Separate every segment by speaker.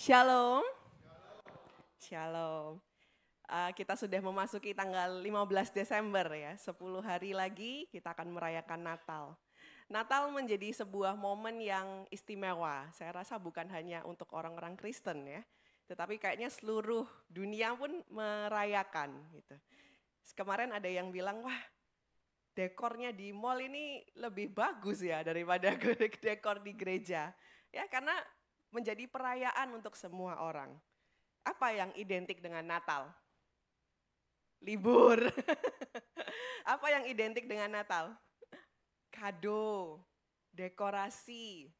Speaker 1: Shalom. Shalom. Kita sudah memasuki tanggal 15 Desember ya, 10 hari lagi kita akan merayakan Natal. Natal menjadi sebuah momen yang istimewa, saya rasa bukan hanya untuk orang-orang Kristen ya, tetapi kayaknya seluruh dunia pun merayakan gitu. Kemarin ada yang bilang, wah dekornya di mall ini lebih bagus ya daripada dekor di gereja. Ya karena menjadi perayaan untuk semua orang. Apa yang identik dengan Natal? Libur. Apa yang identik dengan Natal? Kado, dekorasi.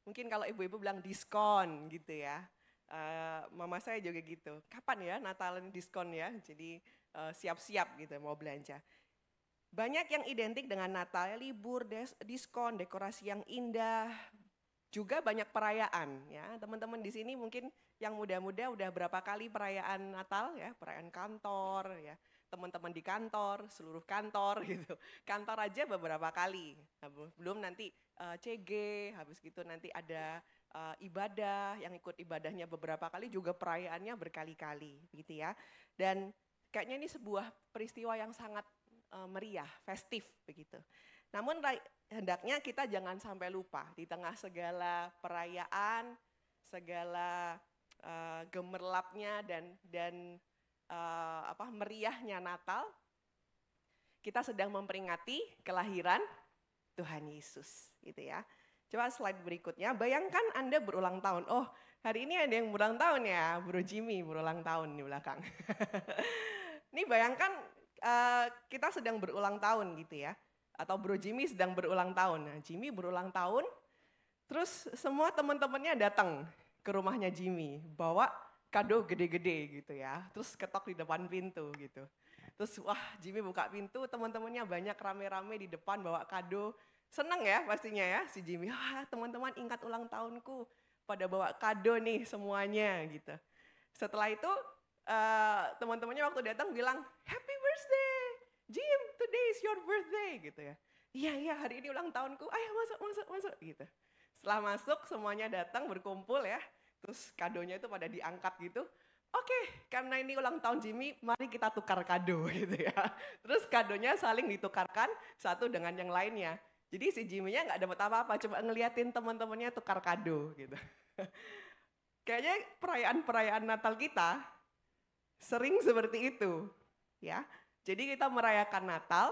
Speaker 1: Mungkin kalau ibu-ibu bilang diskon gitu ya. Mama saya juga gitu. Kapan ya Natal diskon ya? Jadi siap-siap gitu mau belanja. Banyak yang identik dengan Natal, libur, diskon, dekorasi yang indah. Juga banyak perayaan ya. Teman-teman di sini mungkin yang muda-muda udah berapa kali perayaan Natal ya, perayaan kantor ya. Teman-teman di kantor, seluruh kantor gitu. Kantor aja beberapa kali. Belum nanti CG, habis gitu nanti ada ibadah, yang ikut ibadahnya beberapa kali juga perayaannya berkali-kali gitu ya. Dan kayaknya ini sebuah peristiwa yang sangat meriah, festif begitu. Namun hendaknya kita jangan sampai lupa di tengah segala perayaan, segala gemerlapnya dan meriahnya Natal, kita sedang memperingati kelahiran Tuhan Yesus, gitu ya. Coba slide berikutnya, bayangkan Anda berulang tahun. Oh, hari ini ada yang berulang tahun ya, Bro Jimmy berulang tahun di belakang. Ini bayangkan kita sedang berulang tahun gitu ya. Atau Bro Jimmy sedang berulang tahun. Nah, Jimmy berulang tahun, terus semua teman-temannya datang ke rumahnya Jimmy, bawa kado gede-gede gitu ya, terus ketok di depan pintu gitu. Terus wah Jimmy buka pintu, teman-temannya banyak rame-rame di depan bawa kado. Seneng ya pastinya ya si Jimmy, wah teman-teman ingat ulang tahunku, pada bawa kado nih semuanya gitu. Setelah itu teman-temannya waktu datang bilang, happy birthday Jim, today is your birthday gitu ya. Iya hari ini ulang tahunku, ayo masuk gitu. Setelah masuk semuanya datang berkumpul ya, terus kadonya itu pada diangkat gitu. Oke, karena ini ulang tahun Jimmy, mari kita tukar kado gitu ya. Terus kadonya saling ditukarkan satu dengan yang lainnya. Jadi si Jimmy-nya nggak dapat apa-apa, coba ngeliatin teman-temannya tukar kado gitu. Kayaknya perayaan-perayaan Natal kita sering seperti itu ya. Jadi kita merayakan Natal,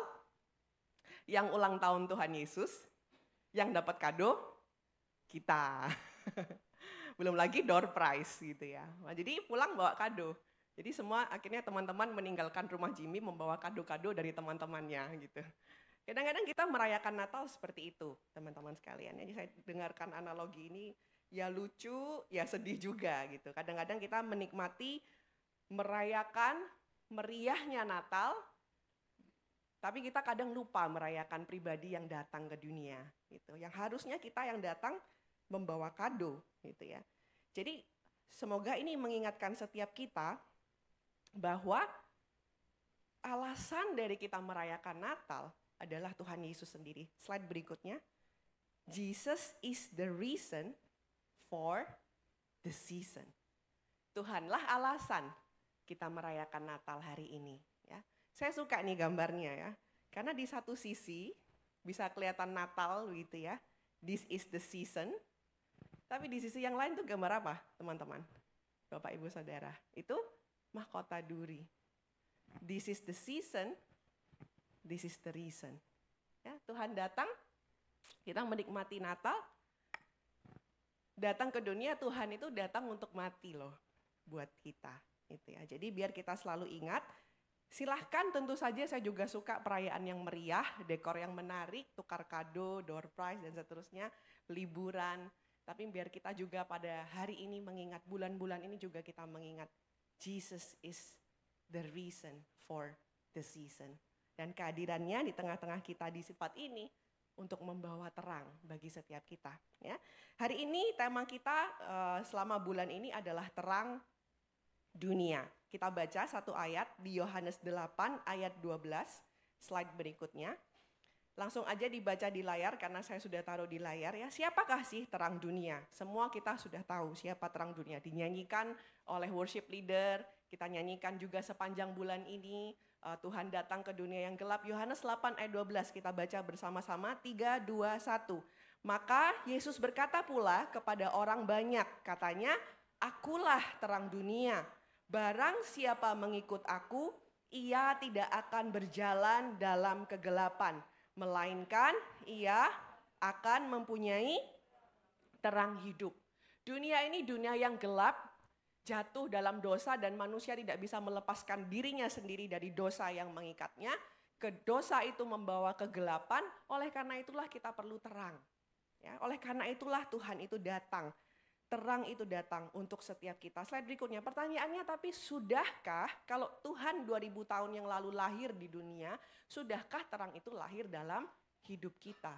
Speaker 1: yang ulang tahun Tuhan Yesus, yang dapat kado kita. Belum lagi door prize gitu ya. Nah, jadi pulang bawa kado. Jadi semua akhirnya teman-teman meninggalkan rumah Jimmy membawa kado-kado dari teman-temannya gitu. Kadang-kadang kita merayakan Natal seperti itu, teman-teman sekalian. Jadi saya dengarkan analogi ini, ya lucu, ya sedih juga gitu. Kadang-kadang kita menikmati, merayakan meriahnya Natal, tapi kita kadang lupa merayakan pribadi yang datang ke dunia gitu. Yang harusnya kita yang datang membawa kado gitu ya. Jadi semoga ini mengingatkan setiap kita bahwa alasan dari kita merayakan Natal adalah Tuhan Yesus sendiri. Slide berikutnya. Jesus is the reason for the season. Tuhanlah alasan kita merayakan Natal hari ini ya. Saya suka nih gambarnya ya. Karena di satu sisi bisa kelihatan Natal gitu ya. This is the season. Tapi di sisi yang lain tuh gambar apa teman-teman? Bapak Ibu Saudara. Itu mahkota duri. This is the season. This is the reason. Ya, Tuhan datang, kita menikmati Natal. Datang ke dunia, Tuhan itu datang untuk mati loh buat kita. Itu ya. Jadi biar kita selalu ingat, silahkan tentu saja saya juga suka perayaan yang meriah, dekor yang menarik, tukar kado, door prize dan seterusnya, liburan. Tapi biar kita juga pada hari ini mengingat, bulan-bulan ini juga kita mengingat, Jesus is the reason for the season. Dan kehadirannya di tengah-tengah kita di sifat ini untuk membawa terang bagi setiap kita. Ya. Hari ini tema kita selama bulan ini adalah terang dunia. Kita baca satu ayat di Yohanes 8 ayat 12, slide berikutnya. Langsung aja dibaca di layar karena saya sudah taruh di layar ya. Siapakah sih terang dunia? Semua kita sudah tahu siapa terang dunia. Dinyanyikan oleh worship leader, kita nyanyikan juga sepanjang bulan ini. Tuhan datang ke dunia yang gelap. Yohanes 8 ayat 12 kita baca bersama-sama. 3, 2, 1. Maka Yesus berkata pula kepada orang banyak, katanya, akulah terang dunia. Barang siapa mengikut aku, ia tidak akan berjalan dalam kegelapan, melainkan ia akan mempunyai terang hidup. Dunia ini dunia yang gelap, jatuh dalam dosa dan manusia tidak bisa melepaskan dirinya sendiri dari dosa yang mengikatnya. Dosa itu membawa kegelapan, oleh karena itulah kita perlu terang. Ya, oleh karena itulah Tuhan itu datang. Terang itu datang untuk setiap kita. Slide berikutnya, pertanyaannya tapi sudahkah kalau Tuhan 2000 tahun yang lalu lahir di dunia, sudahkah terang itu lahir dalam hidup kita?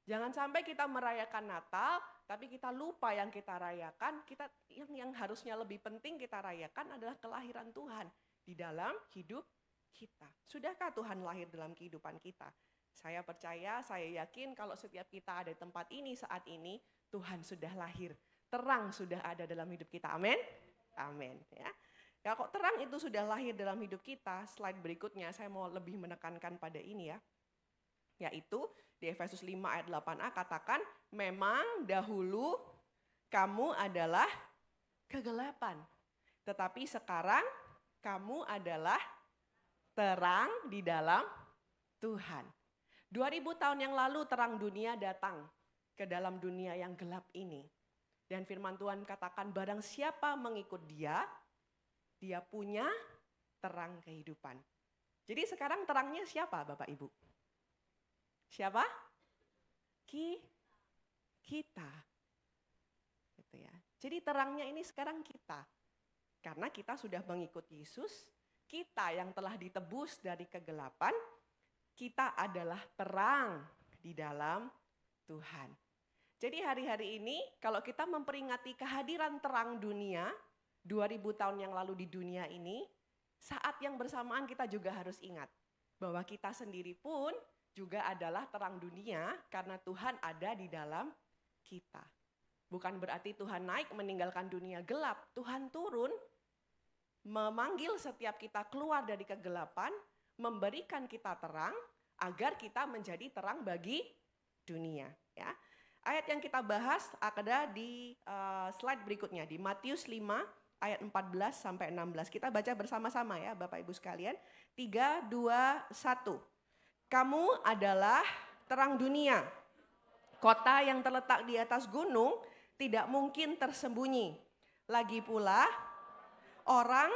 Speaker 1: Jangan sampai kita merayakan Natal, tapi kita lupa yang kita rayakan. Yang harusnya lebih penting kita rayakan adalah kelahiran Tuhan di dalam hidup kita. Sudahkah Tuhan lahir dalam kehidupan kita? Saya percaya, saya yakin kalau setiap kita ada di tempat ini saat ini, Tuhan sudah lahir. Terang sudah ada dalam hidup kita. Amin? Amin. Ya. Kalau terang itu sudah lahir dalam hidup kita, slide berikutnya saya mau lebih menekankan pada ini ya. Yaitu di Efesus 5 ayat 8a katakan, memang dahulu kamu adalah kegelapan. Tetapi sekarang kamu adalah terang di dalam Tuhan. 2000 tahun yang lalu terang dunia datang ke dalam dunia yang gelap ini. Dan firman Tuhan katakan barang siapa mengikut dia, dia punya terang kehidupan. Jadi sekarang terangnya siapa Bapak Ibu? Siapa? Kita. Gitu ya. Jadi terangnya ini sekarang kita. Karena kita sudah mengikut Yesus, kita yang telah ditebus dari kegelapan, kita adalah terang di dalam Tuhan. Jadi hari-hari ini kalau kita memperingati kehadiran terang dunia 2000 tahun yang lalu di dunia ini, saat yang bersamaan kita juga harus ingat bahwa kita sendiri pun juga adalah terang dunia karena Tuhan ada di dalam kita. Bukan berarti Tuhan naik meninggalkan dunia gelap, Tuhan turun memanggil setiap kita keluar dari kegelapan, memberikan kita terang agar kita menjadi terang bagi dunia. Ya. Ayat yang kita bahas ada di slide berikutnya di Matius 5 ayat 14 sampai 16. Kita baca bersama-sama ya Bapak Ibu sekalian. 3, 2, 1. Kamu adalah terang dunia. Kota yang terletak di atas gunung tidak mungkin tersembunyi. Lagi pula orang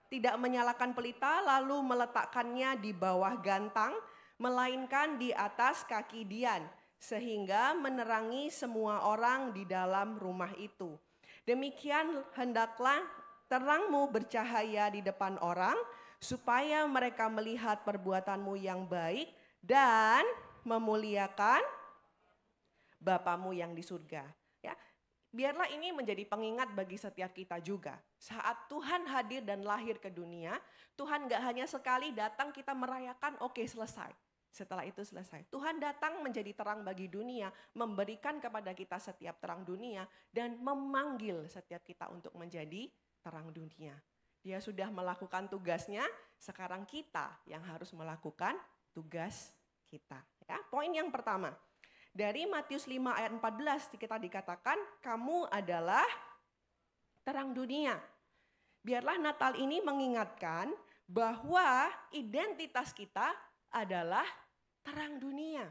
Speaker 1: tidak menyalakan pelita lalu meletakkannya di bawah gantang, melainkan di atas kaki dian, sehingga menerangi semua orang di dalam rumah itu. Demikian hendaklah terangmu bercahaya di depan orang, supaya mereka melihat perbuatanmu yang baik dan memuliakan Bapamu yang di surga. Ya, biarlah ini menjadi pengingat bagi setiap kita juga. Saat Tuhan hadir dan lahir ke dunia, Tuhan gak hanya sekali datang kita merayakan, oke selesai. Setelah itu selesai. Tuhan datang menjadi terang bagi dunia, memberikan kepada kita setiap terang dunia, dan memanggil setiap kita untuk menjadi terang dunia. Dia sudah melakukan tugasnya, sekarang kita yang harus melakukan tugas kita. Ya, poin yang pertama, dari Matius 5 ayat 14 kita dikatakan, kamu adalah terang dunia. Biarlah Natal ini mengingatkan bahwa identitas kita adalah terang dunia.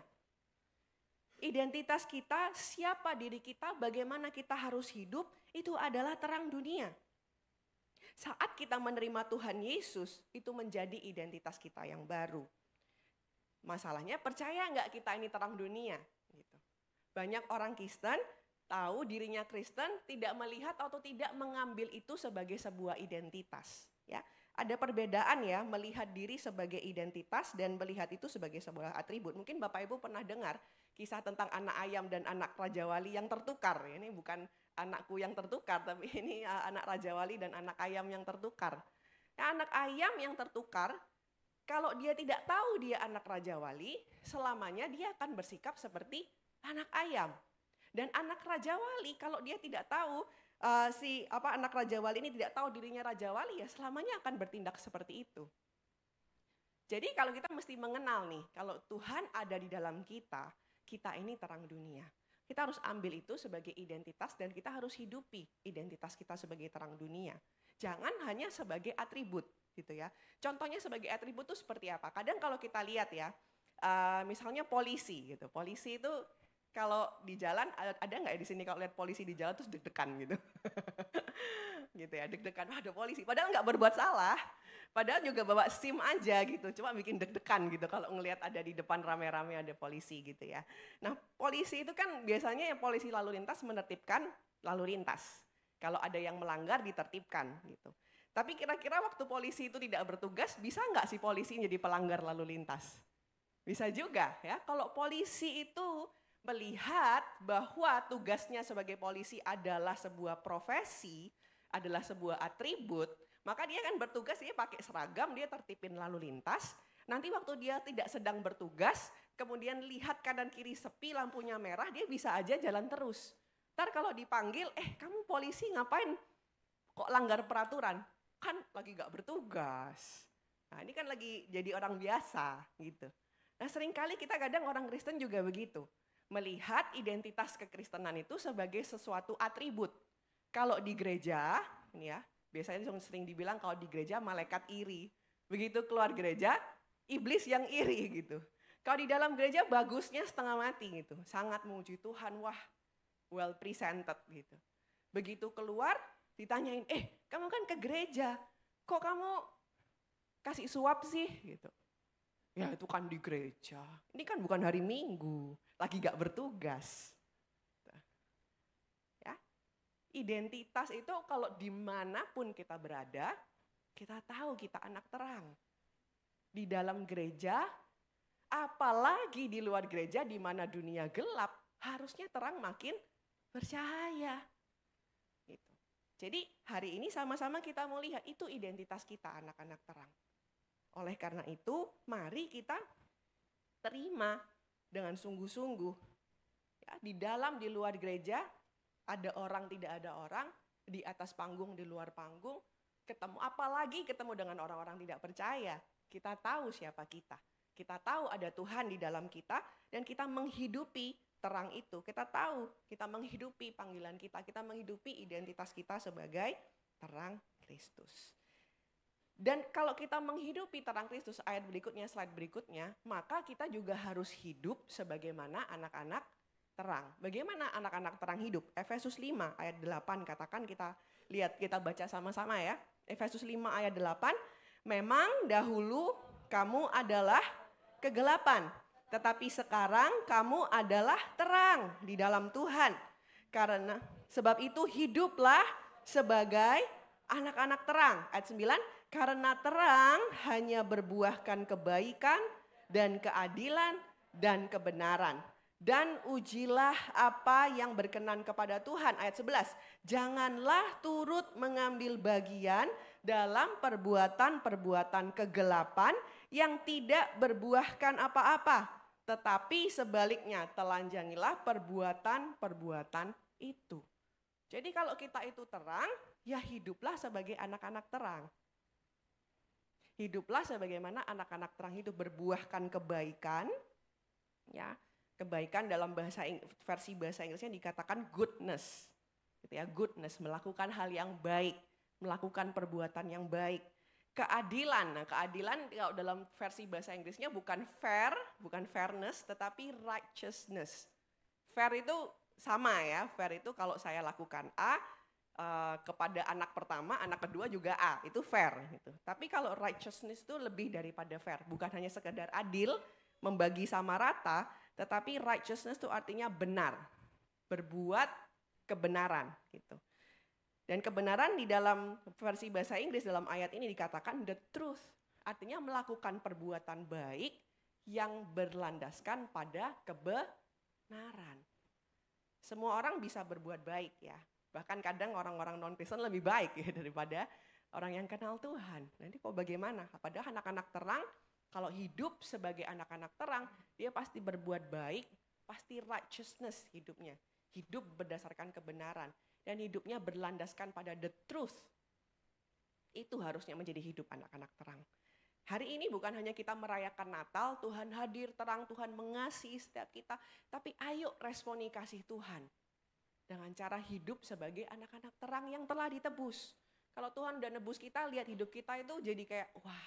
Speaker 1: Identitas kita, siapa diri kita, bagaimana kita harus hidup, itu adalah terang dunia. Saat kita menerima Tuhan Yesus, itu menjadi identitas kita yang baru. Masalahnya percaya nggak kita ini terang dunia? Gitu. Banyak orang Kristen tahu dirinya Kristen, tidak melihat atau tidak mengambil itu sebagai sebuah identitas. Ya, ada perbedaan ya melihat diri sebagai identitas dan melihat itu sebagai sebuah atribut. Mungkin Bapak Ibu pernah dengar kisah tentang anak ayam dan anak Raja Wali yang tertukar. Ini bukan anakku yang tertukar, tapi ini anak Raja Wali dan anak ayam yang tertukar. Ya, anak ayam yang tertukar Kalau dia tidak tahu dia anak Raja Wali, selamanya dia akan bersikap seperti anak ayam. Dan anak Raja Wali kalau dia tidak tahu anak Raja Wali ini tidak tahu dirinya Raja Wali, ya selamanya akan bertindak seperti itu. Jadi kalau kita mesti mengenal nih, kalau Tuhan ada di dalam kita, kita ini terang dunia. Kita harus ambil itu sebagai identitas dan kita harus hidupi identitas kita sebagai terang dunia. Jangan hanya sebagai atribut gitu ya. Contohnya sebagai atribut itu seperti apa? Kadang kalau kita lihat ya, misalnya polisi gitu. Polisi itu kalau di jalan, ada nggak ya di sini kalau lihat polisi di jalan terus deg-degan gitu. Gitu ya, deg-degan, wah ada polisi. Padahal nggak berbuat salah. Padahal juga bawa SIM aja gitu, cuma bikin deg-degan gitu kalau ngelihat ada di depan rame-rame ada polisi gitu ya. Nah polisi itu kan biasanya yang polisi lalu lintas menertibkan lalu lintas. Kalau ada yang melanggar ditertibkan gitu. Tapi kira-kira waktu polisi itu tidak bertugas, bisa nggak si polisi jadi pelanggar lalu lintas? Bisa juga ya, kalau polisi itu melihat bahwa tugasnya sebagai polisi adalah sebuah profesi, adalah sebuah atribut, maka dia kan bertugas, dia pakai seragam, dia tertipin lalu lintas. Nanti waktu dia tidak sedang bertugas, kemudian lihat kanan kiri sepi, lampunya merah, dia bisa aja jalan terus. Ntar kalau dipanggil, kamu polisi ngapain kok langgar peraturan? Kan lagi gak bertugas. Nah ini kan lagi jadi orang biasa gitu. Nah seringkali kita kadang orang Kristen juga begitu. Melihat identitas kekristenan itu sebagai sesuatu atribut. Kalau di gereja, ini ya, biasanya sering dibilang kalau di gereja malaikat iri. Begitu keluar gereja, iblis yang iri gitu. Kalau di dalam gereja bagusnya setengah mati gitu. Sangat memuji Tuhan, wah well presented gitu. Begitu keluar ditanyain, kamu kan ke gereja, kok kamu kasih suap sih gitu. Ya itu kan di gereja, ini kan bukan hari Minggu, lagi gak bertugas. Identitas itu kalau dimanapun kita berada, kita tahu kita anak terang. Di dalam gereja, apalagi di luar gereja di mana dunia gelap, harusnya terang makin bercahaya. Gitu. Jadi hari ini sama-sama kita mau lihat itu identitas kita anak-anak terang. Oleh karena itu, mari kita terima dengan sungguh-sungguh. Ya, di dalam, di luar gereja, ada orang, tidak ada orang, di atas panggung, di luar panggung, ketemu, apalagi ketemu dengan orang-orang tidak percaya. Kita tahu siapa kita. Kita tahu ada Tuhan di dalam kita, dan kita menghidupi terang itu. Kita tahu, kita menghidupi panggilan kita menghidupi identitas kita sebagai terang Kristus. Dan kalau kita menghidupi terang Kristus, ayat berikutnya, slide berikutnya, maka kita juga harus hidup sebagaimana anak-anak terang. Bagaimana anak-anak terang hidup? Efesus 5 ayat 8 katakan, kita lihat, kita baca sama-sama ya. Efesus 5 ayat 8, memang dahulu kamu adalah kegelapan, tetapi sekarang kamu adalah terang di dalam Tuhan. Karena sebab itu hiduplah sebagai anak-anak terang. Ayat 9, karena terang hanya berbuahkan kebaikan dan keadilan dan kebenaran. Dan ujilah apa yang berkenan kepada Tuhan. Ayat 11, janganlah turut mengambil bagian dalam perbuatan-perbuatan kegelapan yang tidak berbuahkan apa-apa. Tetapi sebaliknya telanjangilah perbuatan-perbuatan itu. Jadi kalau kita itu terang, ya hiduplah sebagai anak-anak terang. Hiduplah sebagaimana anak-anak terang hidup, berbuahkan kebaikan, ya. Kebaikan dalam versi bahasa Inggrisnya dikatakan goodness. Gitu ya, goodness, melakukan hal yang baik, melakukan perbuatan yang baik. Keadilan, nah keadilan kalau dalam versi bahasa Inggrisnya bukan fair, bukan fairness, tetapi righteousness. Fair itu sama ya, fair itu kalau saya lakukan A, kepada anak pertama, anak kedua juga A, itu fair. Gitu. Tapi kalau righteousness itu lebih daripada fair, bukan hanya sekedar adil, membagi sama rata, tetapi righteousness itu artinya benar, berbuat kebenaran gitu. Dan kebenaran di dalam versi bahasa Inggris dalam ayat ini dikatakan the truth, artinya melakukan perbuatan baik yang berlandaskan pada kebenaran. Semua orang bisa berbuat baik ya, bahkan kadang orang-orang non-Kristen lebih baik ya daripada orang yang kenal Tuhan. Nanti kok bagaimana? Padahal anak-anak terang Kalau hidup sebagai anak-anak terang, dia pasti berbuat baik, pasti righteousness hidupnya. Hidup berdasarkan kebenaran. Dan hidupnya berlandaskan pada the truth. Itu harusnya menjadi hidup anak-anak terang. Hari ini bukan hanya kita merayakan Natal, Tuhan hadir terang, Tuhan mengasihi setiap kita. Tapi ayo responi kasih Tuhan. Dengan cara hidup sebagai anak-anak terang yang telah ditebus. Kalau Tuhan udah nebus kita, lihat hidup kita itu jadi kayak, wah,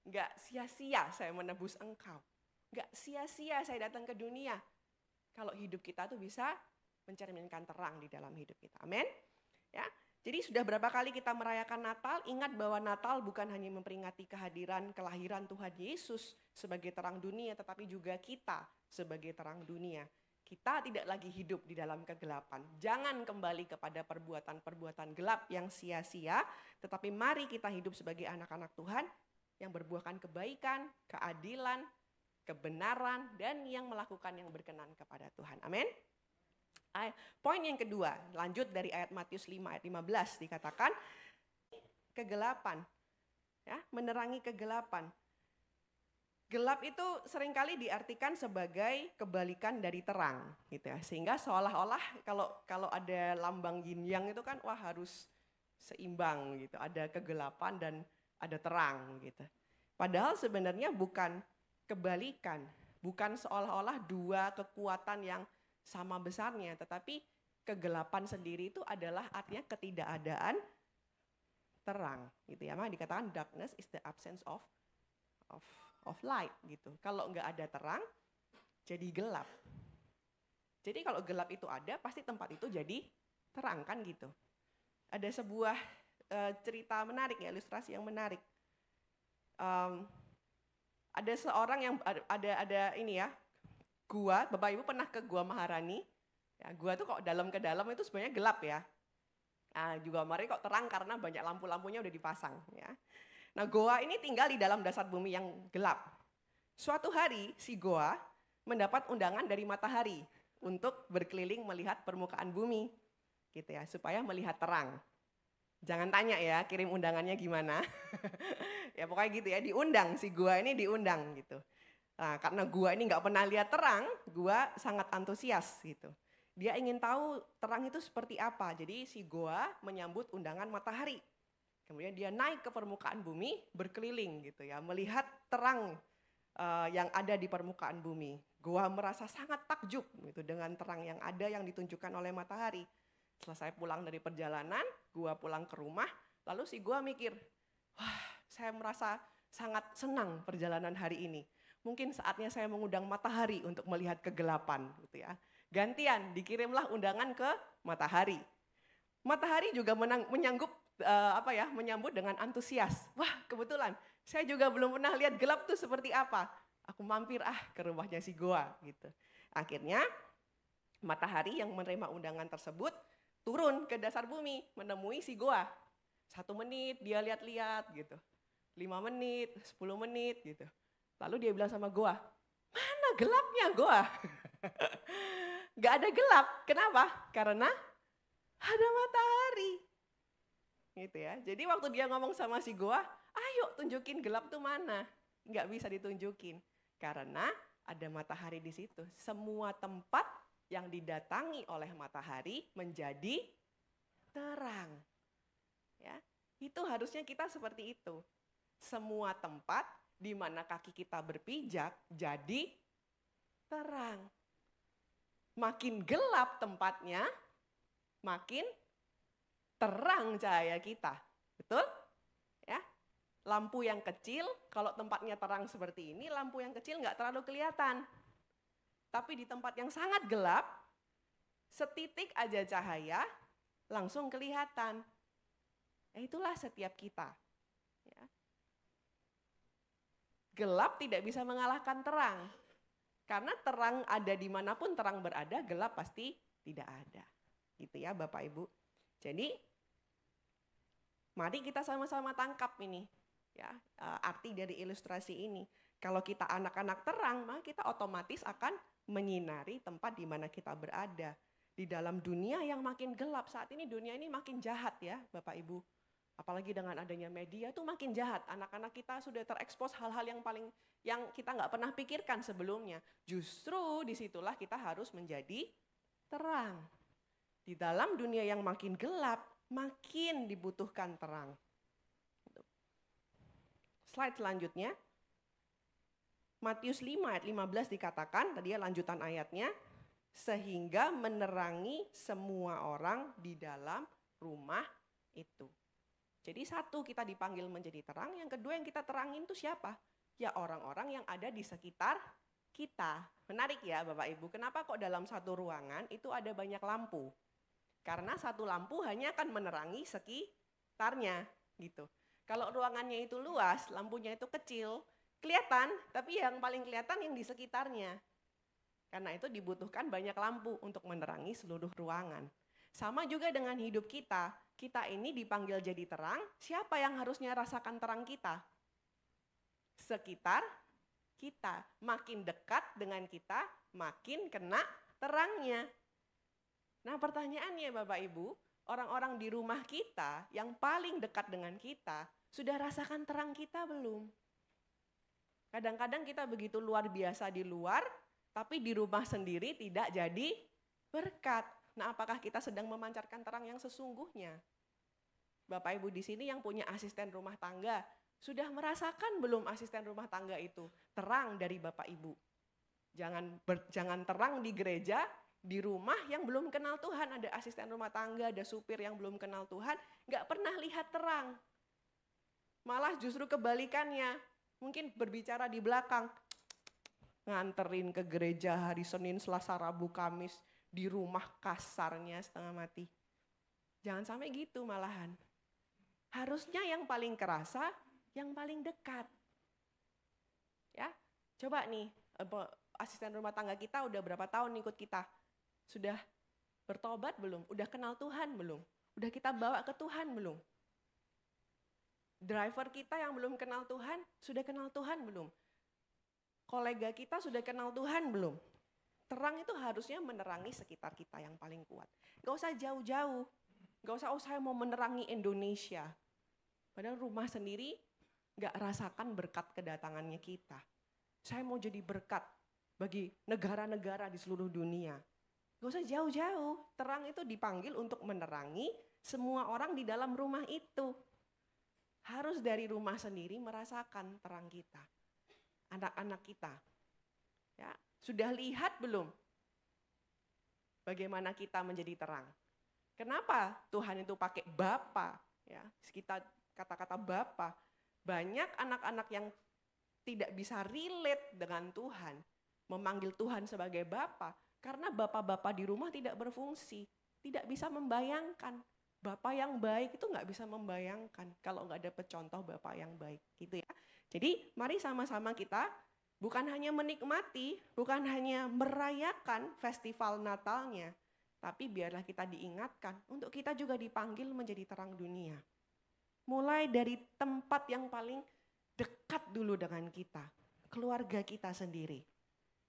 Speaker 1: nggak sia-sia saya menebus engkau. Nggak sia-sia saya datang ke dunia. Kalau hidup kita tuh bisa mencerminkan terang di dalam hidup kita. Amin. Ya. Jadi sudah berapa kali kita merayakan Natal, ingat bahwa Natal bukan hanya memperingati kehadiran, kelahiran Tuhan Yesus sebagai terang dunia, tetapi juga kita sebagai terang dunia. Kita tidak lagi hidup di dalam kegelapan. Jangan kembali kepada perbuatan-perbuatan gelap yang sia-sia, tetapi mari kita hidup sebagai anak-anak Tuhan yang berbuahkan kebaikan, keadilan, kebenaran, dan yang melakukan yang berkenan kepada Tuhan. Amin. Poin yang kedua, lanjut dari ayat Matius 5 ayat 15 dikatakan kegelapan, ya, menerangi kegelapan. Gelap itu seringkali diartikan sebagai kebalikan dari terang, gitu ya. Sehingga seolah-olah kalau ada lambang yin yang itu kan wah harus seimbang gitu, ada kegelapan dan ada terang gitu. Padahal sebenarnya bukan kebalikan, bukan seolah-olah dua kekuatan yang sama besarnya, tetapi kegelapan sendiri itu adalah artinya ketidakadaan terang, gitu ya. Maka dikatakan darkness is the absence of light, gitu. Kalau nggak ada terang, jadi gelap. Jadi kalau gelap itu ada, pasti tempat itu jadi terang kan gitu. Ada sebuah cerita menarik ya, ilustrasi yang menarik. Ada seorang yang ada ini ya. Gua, Bapak Ibu pernah ke Gua Maharani? Ya, gua tuh kok dalam ke dalam itu sebenarnya gelap ya. Nah, juga kemarin kok terang karena banyak lampu-lampunya udah dipasang. Ya. Nah, Goa ini tinggal di dalam dasar bumi yang gelap. Suatu hari si Goa mendapat undangan dari matahari untuk berkeliling melihat permukaan bumi, gitu ya, supaya melihat terang. Jangan tanya ya, kirim undangannya gimana. Ya pokoknya gitu ya, diundang si Goa ini diundang gitu. Nah, karena gua ini nggak pernah lihat terang, gua sangat antusias gitu. Dia ingin tahu terang itu seperti apa. Jadi si gua menyambut undangan matahari. Kemudian dia naik ke permukaan bumi, berkeliling gitu ya, melihat terang yang ada di permukaan bumi. Gua merasa sangat takjub gitu dengan terang yang ada yang ditunjukkan oleh matahari. Selesai pulang dari perjalanan, gua pulang ke rumah, lalu si gua mikir, wah, saya merasa sangat senang perjalanan hari ini. Mungkin saatnya saya mengundang matahari untuk melihat kegelapan, gitu ya. Gantian, dikirimlah undangan ke matahari. Matahari juga menyambut dengan antusias. Wah, kebetulan saya juga belum pernah lihat gelap tuh seperti apa. Aku mampir ke rumahnya si Goa, gitu. Akhirnya matahari yang menerima undangan tersebut turun ke dasar bumi menemui si Goa. 1 menit dia lihat-lihat, gitu. 5 menit, 10 menit, gitu. Lalu dia bilang sama Goa, mana gelapnya Goa? Gak ada gelap, kenapa? Karena ada matahari. Gitu ya. Jadi waktu dia ngomong sama si Goa, ayo tunjukin gelap tuh mana? Gak bisa ditunjukin, karena ada matahari di situ. Semua tempat yang didatangi oleh matahari menjadi terang. Ya, itu harusnya kita seperti itu. Semua tempat di mana kaki kita berpijak jadi terang. Makin gelap tempatnya, makin terang cahaya kita. Betul? Ya. Lampu yang kecil, kalau tempatnya terang seperti ini, lampu yang kecil nggak terlalu kelihatan. Tapi di tempat yang sangat gelap, setitik aja cahaya langsung kelihatan. Itulah setiap kita. Ya. Gelap tidak bisa mengalahkan terang. Karena terang ada dimanapun terang berada, gelap pasti tidak ada. Gitu ya Bapak Ibu. Jadi mari kita sama-sama tangkap ini. Ya, arti dari ilustrasi ini. Kalau kita anak-anak terang, maka kita otomatis akan menyinari tempat di mana kita berada. Di dalam dunia yang makin gelap, saat ini dunia ini makin jahat ya Bapak Ibu. Apalagi dengan adanya media tuh makin jahat. Anak-anak kita sudah terekspos hal-hal yang kita nggak pernah pikirkan sebelumnya. Justru disitulah kita harus menjadi terang. Di dalam dunia yang makin gelap, makin dibutuhkan terang. Slide selanjutnya. Matius 5 ayat 15 dikatakan, tadi ya lanjutan ayatnya, sehingga menerangi semua orang di dalam rumah itu. Jadi satu, kita dipanggil menjadi terang, yang kedua yang kita terangin itu siapa? Ya orang-orang yang ada di sekitar kita. Menarik ya Bapak Ibu, kenapa kok dalam satu ruangan itu ada banyak lampu? Karena satu lampu hanya akan menerangi sekitarnya gitu. Kalau ruangannya itu luas, lampunya itu kecil, kelihatan, tapi yang paling kelihatan yang di sekitarnya. Karena itu dibutuhkan banyak lampu untuk menerangi seluruh ruangan. Sama juga dengan hidup kita. Kita ini dipanggil jadi terang, siapa yang harusnya rasakan terang kita? Sekitar kita. Makin dekat dengan kita, makin kena terangnya. Nah pertanyaannya Bapak Ibu, orang-orang di rumah kita yang paling dekat dengan kita, sudah rasakan terang kita belum? Kadang-kadang kita begitu luar biasa di luar, tapi di rumah sendiri tidak jadi berkat. Nah, apakah kita sedang memancarkan terang yang sesungguhnya? Bapak Ibu di sini yang punya asisten rumah tangga, sudah merasakan belum asisten rumah tangga itu terang dari Bapak Ibu? Jangan terang di gereja, di rumah yang belum kenal Tuhan, ada asisten rumah tangga, ada supir yang belum kenal Tuhan, nggak pernah lihat terang. Malah justru kebalikannya, mungkin berbicara di belakang, nganterin ke gereja hari Senin, Selasa, Rabu, Kamis, di rumah kasarnya setengah mati. Jangan sampai gitu malahan. Harusnya yang paling kerasa, yang paling dekat. Ya, coba nih, asisten rumah tangga kita udah berapa tahun ikut kita? Sudah bertobat belum? Udah kenal Tuhan belum? Udah kita bawa ke Tuhan belum? Driver kita yang belum kenal Tuhan, sudah kenal Tuhan belum? Kolega kita sudah kenal Tuhan belum? Terang itu harusnya menerangi sekitar kita yang paling kuat. Gak usah jauh-jauh, gak usah, saya mau menerangi Indonesia. Padahal rumah sendiri gak rasakan berkat kedatangannya kita. Saya mau jadi berkat bagi negara-negara di seluruh dunia. Gak usah jauh-jauh, terang itu dipanggil untuk menerangi semua orang di dalam rumah itu. Harus dari rumah sendiri merasakan terang kita. Anak-anak kita. Ya, sudah lihat belum bagaimana kita menjadi terang? Kenapa Tuhan itu pakai Bapa? Ya, kita kata-kata Bapa. Banyak anak-anak yang tidak bisa relate dengan Tuhan, memanggil Tuhan sebagai Bapa, karena bapak-bapak di rumah tidak berfungsi, tidak bisa membayangkan. Bapak yang baik itu nggak bisa membayangkan kalau nggak dapet contoh bapak yang baik, gitu ya. Jadi mari sama-sama kita bukan hanya menikmati, bukan hanya merayakan festival Natalnya, tapi biarlah kita diingatkan untuk kita juga dipanggil menjadi terang dunia. Mulai dari tempat yang paling dekat dulu dengan kita, keluarga kita sendiri.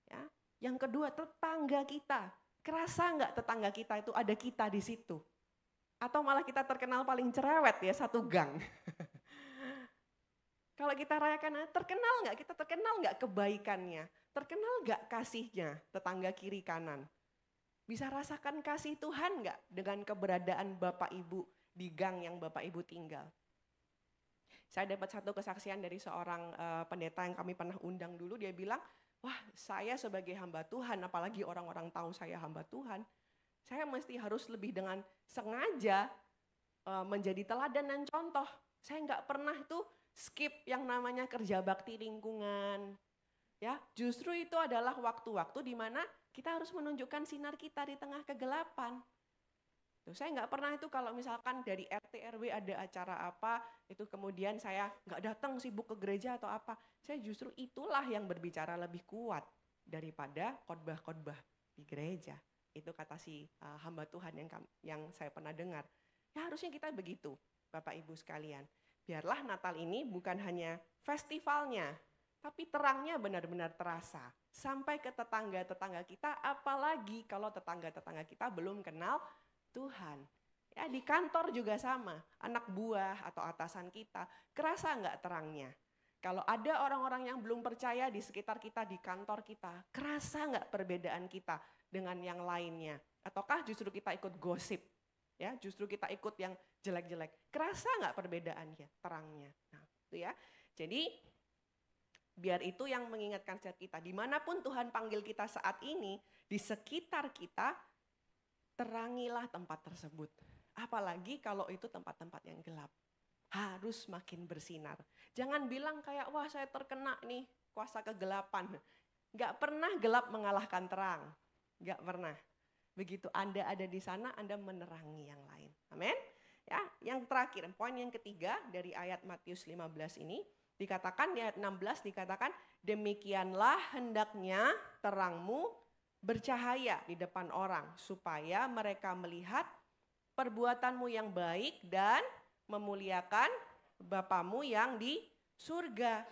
Speaker 1: Ya. Yang kedua, tetangga kita. Kerasa nggak tetangga kita itu ada kita di situ? Atau malah kita terkenal paling cerewet ya, satu gang. Kalau kita rayakan, kita terkenal nggak kebaikannya, terkenal nggak kasihnya, tetangga kiri kanan. Bisa rasakan kasih Tuhan nggak dengan keberadaan Bapak Ibu di gang yang Bapak Ibu tinggal? Saya dapat satu kesaksian dari seorang pendeta yang kami pernah undang dulu, dia bilang, wah saya sebagai hamba Tuhan, apalagi orang-orang tahu saya hamba Tuhan, saya mesti harus lebih dengan sengaja menjadi teladan dan contoh. Saya nggak pernah tuh skip yang namanya kerja bakti lingkungan. Ya, justru itu adalah waktu-waktu di mana kita harus menunjukkan sinar kita di tengah kegelapan. Tuh, saya nggak pernah itu kalau misalkan dari RT RW ada acara apa, itu kemudian saya nggak datang sibuk ke gereja atau apa. Saya justru itulah yang berbicara lebih kuat daripada khotbah-khotbah di gereja. Itu kata si hamba Tuhan yang saya pernah dengar. Ya harusnya kita begitu, Bapak Ibu sekalian. Biarlah Natal ini bukan hanya festivalnya, tapi terangnya benar-benar terasa. Sampai ke tetangga-tetangga kita, apalagi kalau tetangga-tetangga kita belum kenal Tuhan. Ya, di kantor juga sama, anak buah atau atasan kita, kerasa nggak terangnya? Kalau ada orang-orang yang belum percaya di sekitar kita, di kantor kita, kerasa nggak perbedaan kita dengan yang lainnya? Ataukah justru kita ikut gosip? Ya, justru kita ikut yang jelek-jelek. Kerasa nggak perbedaannya, terangnya? Nah, itu ya. Jadi biar itu yang mengingatkan setiap kita, dimanapun Tuhan panggil kita saat ini, di sekitar kita, terangilah tempat tersebut. Apalagi kalau itu tempat-tempat yang gelap. Harus makin bersinar. Jangan bilang kayak, wah saya terkena nih kuasa kegelapan. Gak pernah gelap mengalahkan terang. Gak pernah. Begitu Anda ada di sana, Anda menerangi yang lain. Amin. Ya, yang terakhir, poin yang ketiga dari ayat Matius 15 ini, dikatakan di ayat 16 dikatakan, demikianlah hendaknya terangmu bercahaya di depan orang, supaya mereka melihat perbuatanmu yang baik dan memuliakan Bapamu yang di surga.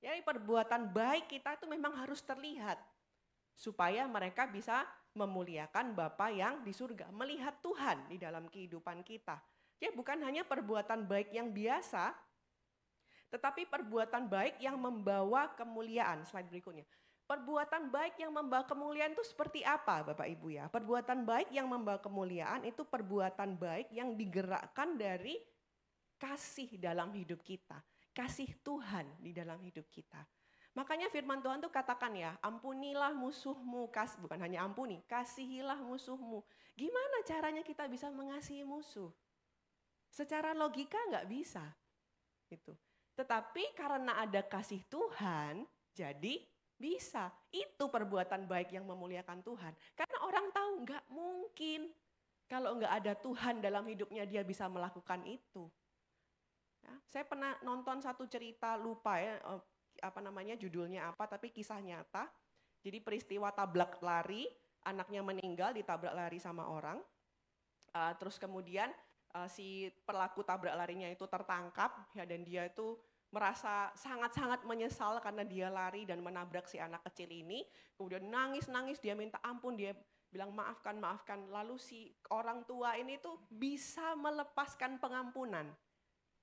Speaker 1: Jadi perbuatan baik kita itu memang harus terlihat, supaya mereka bisa memuliakan Bapa yang di surga, melihat Tuhan di dalam kehidupan kita. Jadi bukan hanya perbuatan baik yang biasa, tetapi perbuatan baik yang membawa kemuliaan. Slide berikutnya. Perbuatan baik yang membawa kemuliaan itu seperti apa Bapak Ibu ya? Perbuatan baik yang membawa kemuliaan itu perbuatan baik yang digerakkan dari kasih dalam hidup kita. Kasih Tuhan di dalam hidup kita. Makanya firman Tuhan tuh katakan ya, ampunilah musuhmu, bukan hanya ampuni, kasihilah musuhmu. Gimana caranya kita bisa mengasihi musuh? Secara logika nggak bisa. Gitu. Tetapi karena ada kasih Tuhan, jadi bisa. Itu perbuatan baik yang memuliakan Tuhan. Karena orang tahu nggak mungkin kalau nggak ada Tuhan dalam hidupnya dia bisa melakukan itu. Ya, saya pernah nonton satu cerita, lupa ya judulnya apa, tapi kisah nyata. Jadi peristiwa tabrak lari, anaknya meninggal ditabrak lari sama orang. Terus kemudian si pelaku tabrak larinya itu tertangkap ya, dan dia itu merasa sangat-sangat menyesal karena dia lari dan menabrak si anak kecil ini. Kemudian nangis-nangis, dia minta ampun, dia bilang maafkan, maafkan. Lalu si orang tua ini tuh bisa melepaskan pengampunan.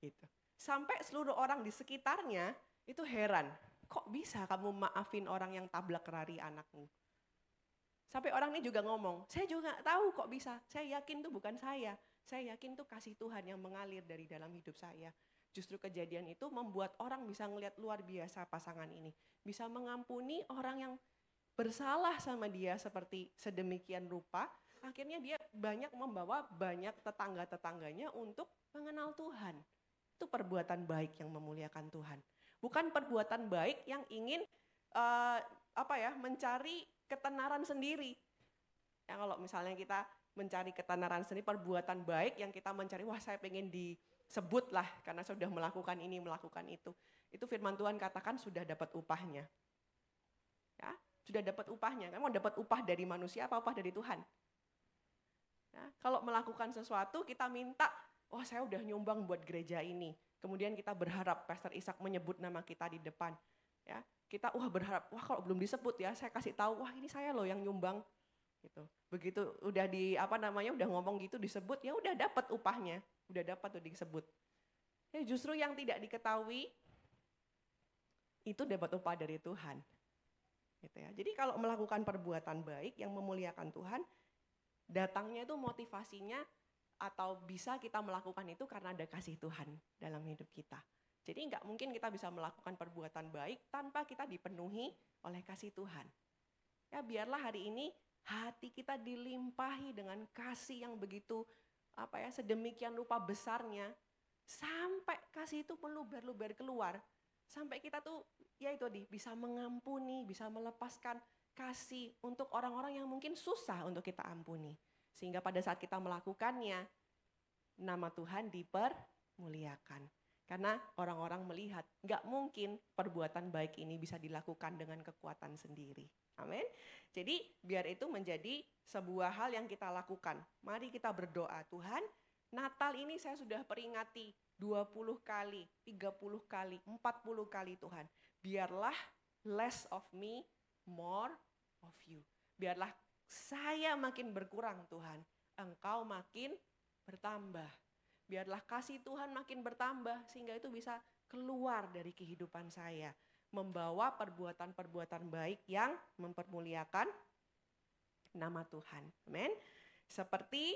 Speaker 1: Gitu. Sampai seluruh orang di sekitarnya itu heran, kok bisa kamu maafin orang yang tabrak lari anakmu? Sampai orang ini juga ngomong, saya juga nggak tahu kok bisa, saya yakin itu bukan saya yakin itu kasih Tuhan yang mengalir dari dalam hidup saya. Justru kejadian itu membuat orang bisa ngelihat luar biasa pasangan ini, bisa mengampuni orang yang bersalah sama dia seperti sedemikian rupa, akhirnya dia banyak membawa banyak tetangga-tetangganya untuk mengenal Tuhan. Itu perbuatan baik yang memuliakan Tuhan. Bukan perbuatan baik yang ingin mencari ketenaran sendiri. Ya, kalau misalnya kita mencari ketenaran sendiri, perbuatan baik yang kita mencari, wah saya pengen disebut lah karena sudah melakukan ini, melakukan itu. Itu firman Tuhan katakan sudah dapat upahnya. Ya, sudah dapat upahnya. Kamu dapat upah dari manusia apa upah dari Tuhan? Ya, kalau melakukan sesuatu kita minta, wah saya udah nyumbang buat gereja ini. Kemudian kita berharap Pastor Ishak menyebut nama kita di depan. Ya, kita berharap, wah kalau belum disebut ya, saya kasih tahu, wah ini saya loh yang nyumbang. Gitu. Begitu udah udah ngomong gitu disebut, ya udah dapat upahnya, udah dapat tuh disebut. Ya justru yang tidak diketahui itu dapat upah dari Tuhan. Gitu ya. Jadi kalau melakukan perbuatan baik yang memuliakan Tuhan, datangnya itu motivasinya atau bisa kita melakukan itu karena ada kasih Tuhan dalam hidup kita. Jadi nggak mungkin kita bisa melakukan perbuatan baik tanpa kita dipenuhi oleh kasih Tuhan. Ya biarlah hari ini hati kita dilimpahi dengan kasih yang begitu sedemikian rupa besarnya, sampai kasih itu meluber-luber keluar, sampai kita tuh bisa mengampuni, bisa melepaskan kasih untuk orang-orang yang mungkin susah untuk kita ampuni. Sehingga pada saat kita melakukannya, nama Tuhan dipermuliakan. Karena orang-orang melihat, nggak mungkin perbuatan baik ini bisa dilakukan dengan kekuatan sendiri. Amin. Jadi biar itu menjadi sebuah hal yang kita lakukan. Mari kita berdoa, Tuhan, Natal ini saya sudah peringati 20 kali, 30 kali, 40 kali Tuhan. Biarlah less of me, more of you. Biarlah saya makin berkurang Tuhan, Engkau makin bertambah. Biarlah kasih Tuhan makin bertambah sehingga itu bisa keluar dari kehidupan saya. Membawa perbuatan-perbuatan baik yang mempermuliakan nama Tuhan. Amin. Seperti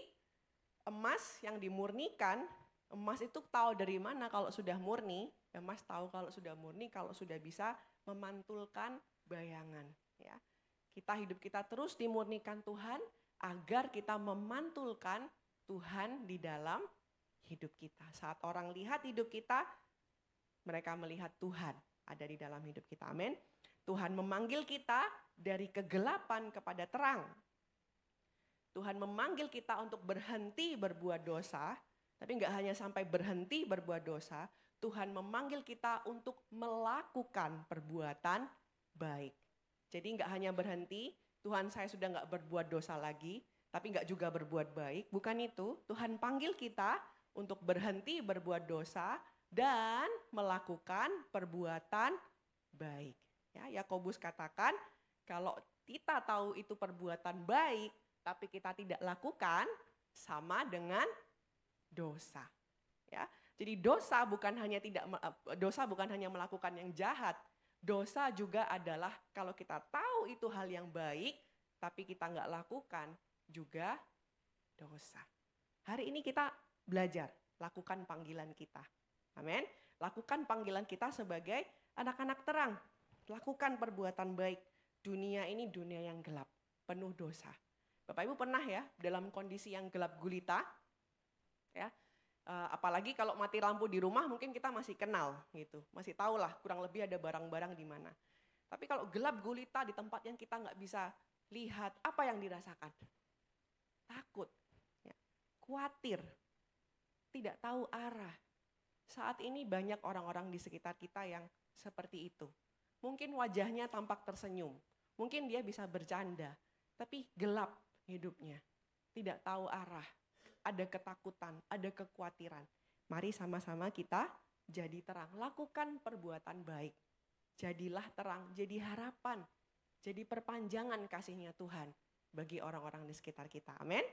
Speaker 1: emas yang dimurnikan, emas itu tahu dari mana kalau sudah murni. Emas tahu kalau sudah murni, kalau sudah bisa memantulkan bayangan. Ya. Hidup kita terus dimurnikan Tuhan agar kita memantulkan Tuhan di dalam hidup kita. Saat orang lihat hidup kita, mereka melihat Tuhan ada di dalam hidup kita. Amin. Tuhan memanggil kita dari kegelapan kepada terang. Tuhan memanggil kita untuk berhenti berbuat dosa, tapi nggak hanya sampai berhenti berbuat dosa, Tuhan memanggil kita untuk melakukan perbuatan baik. Jadi nggak hanya berhenti, Tuhan saya sudah nggak berbuat dosa lagi, tapi nggak juga berbuat baik. Bukan itu, Tuhan panggil kita untuk berhenti berbuat dosa dan melakukan perbuatan baik. Ya, Yakobus katakan, kalau kita tahu itu perbuatan baik, tapi kita tidak lakukan, sama dengan dosa. Ya, jadi dosa bukan hanya melakukan yang jahat. Dosa juga adalah kalau kita tahu itu hal yang baik, tapi kita nggak lakukan, juga dosa. Hari ini kita belajar, lakukan panggilan kita. Amin. Lakukan panggilan kita sebagai anak-anak terang. Lakukan perbuatan baik. Dunia ini dunia yang gelap, penuh dosa. Bapak Ibu pernah ya dalam kondisi yang gelap gulita, ya, apalagi kalau mati lampu di rumah mungkin kita masih kenal gitu, masih tahu lah kurang lebih ada barang-barang di mana. Tapi kalau gelap gulita di tempat yang kita nggak bisa lihat, apa yang dirasakan? Takut, ya, khawatir, tidak tahu arah. Saat ini banyak orang-orang di sekitar kita yang seperti itu. Mungkin wajahnya tampak tersenyum, mungkin dia bisa bercanda, tapi gelap hidupnya, tidak tahu arah, ada ketakutan, ada kekhawatiran. Mari sama-sama kita jadi terang, lakukan perbuatan baik. Jadilah terang, jadi harapan, jadi perpanjangan kasih-Nya Tuhan bagi orang-orang di sekitar kita. Amin.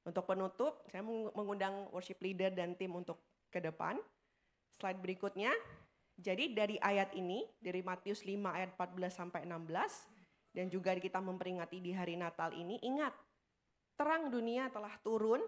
Speaker 1: Untuk penutup, saya mengundang worship leader dan tim untuk ke depan. Slide berikutnya. Jadi dari ayat ini, dari Matius 5 ayat 14 sampai 16, dan juga kita memperingati di hari Natal ini, ingat, terang dunia telah turun,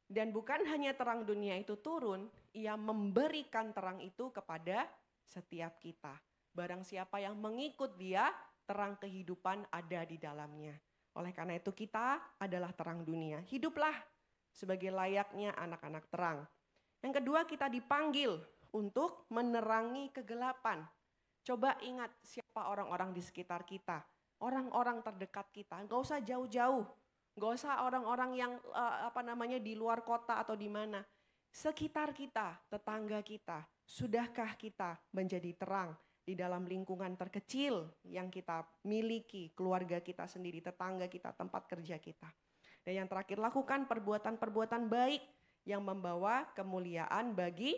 Speaker 1: dan bukan hanya terang dunia itu turun, Ia memberikan terang itu kepada setiap kita. Barang siapa yang mengikut Dia, terang kehidupan ada di dalamnya. Oleh karena itu kita adalah terang dunia. Hiduplah sebagai layaknya anak-anak terang. Yang kedua, kita dipanggil untuk menerangi kegelapan. Coba ingat siapa orang-orang di sekitar kita, orang-orang terdekat kita. Nggak usah jauh-jauh, nggak usah orang-orang yang di luar kota atau di mana. Sekitar kita, tetangga kita, sudahkah kita menjadi terang di dalam lingkungan terkecil yang kita miliki, keluarga kita sendiri, tetangga kita, tempat kerja kita. Dan yang terakhir, lakukan perbuatan-perbuatan baik yang membawa kemuliaan bagi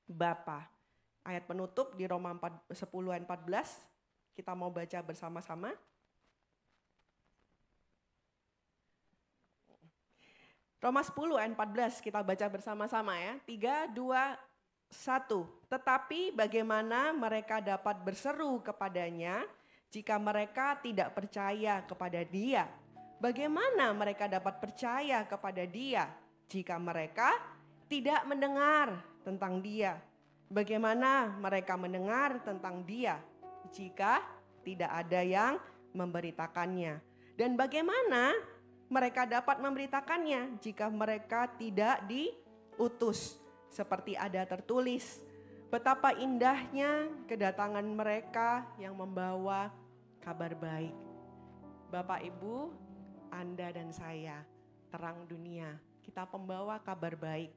Speaker 1: Bapa. Ayat penutup di Roma 10 ayat 14, kita mau baca bersama-sama. Roma 10 ayat 14 kita baca bersama-sama ya. 3, 2, 1. Tetapi bagaimana mereka dapat berseru kepadanya jika mereka tidak percaya kepada Dia? Bagaimana mereka dapat percaya kepada Dia jika mereka tidak mendengar tentang Dia? Bagaimana mereka mendengar tentang Dia jika tidak ada yang memberitakannya? Dan bagaimana mereka dapat memberitakannya jika mereka tidak diutus? Seperti ada tertulis, betapa indahnya kedatangan mereka yang membawa kabar baik. Bapak, Ibu, Anda dan saya, terang dunia, kita pembawa kabar baik.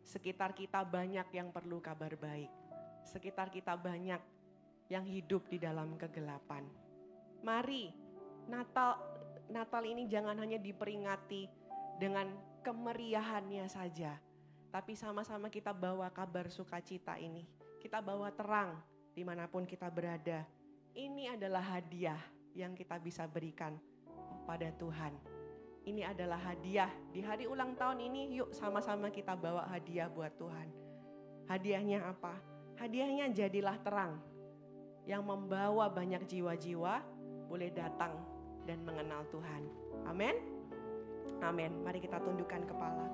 Speaker 1: Sekitar kita banyak yang perlu kabar baik. Sekitar kita banyak yang hidup di dalam kegelapan. Mari, Natal ini jangan hanya diperingati dengan kemeriahannya saja, tapi sama-sama kita bawa kabar sukacita ini. Kita bawa terang dimanapun kita berada. Ini adalah hadiah yang kita bisa berikan pada Tuhan. ini adalah hadiah. Di hari ulang tahun ini yuk sama-sama kita bawa hadiah buat Tuhan. Hadiahnya apa? Hadiahnya jadilah terang yang membawa banyak jiwa-jiwa boleh datang dan mengenal Tuhan. Amin. Amin. Mari kita tundukkan kepala.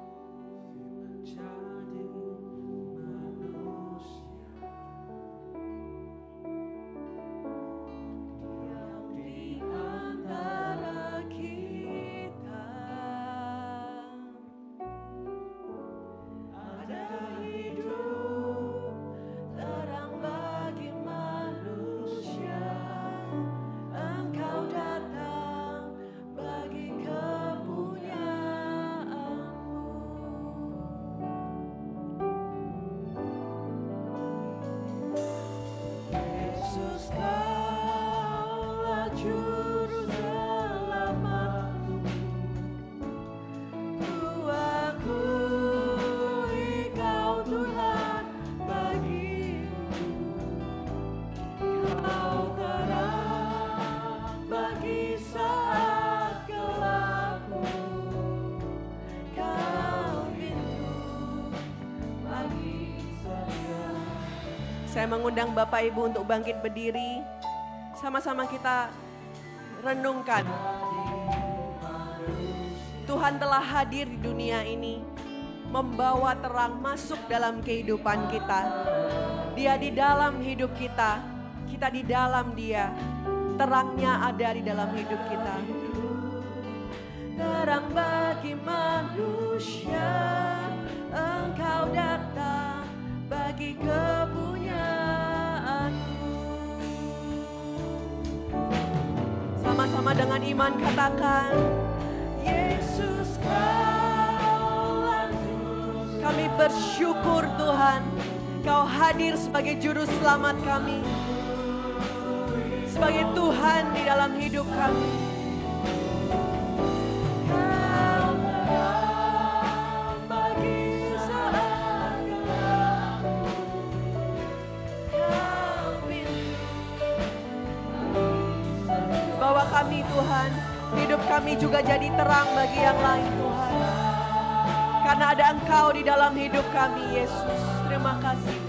Speaker 1: Saya mengundang Bapak Ibu untuk bangkit berdiri. Sama-sama kita renungkan. Tuhan telah hadir di dunia ini, membawa terang masuk dalam kehidupan kita. Dia di dalam hidup kita di dalam Dia. Terangnya ada di dalam hidup kita. Terang bagi manusia, Engkau datang bagi kepunyaanmu. Sama-sama dengan iman katakan, Yesus Kaulah. Kami bersyukur Tuhan, Kau hadir sebagai juru selamat kami, sebagai Tuhan di dalam hidup kami. Bawa kami Tuhan, hidup kami juga jadi terang bagi yang lain Tuhan. Karena ada Engkau di dalam hidup kami Yesus. Terima kasih.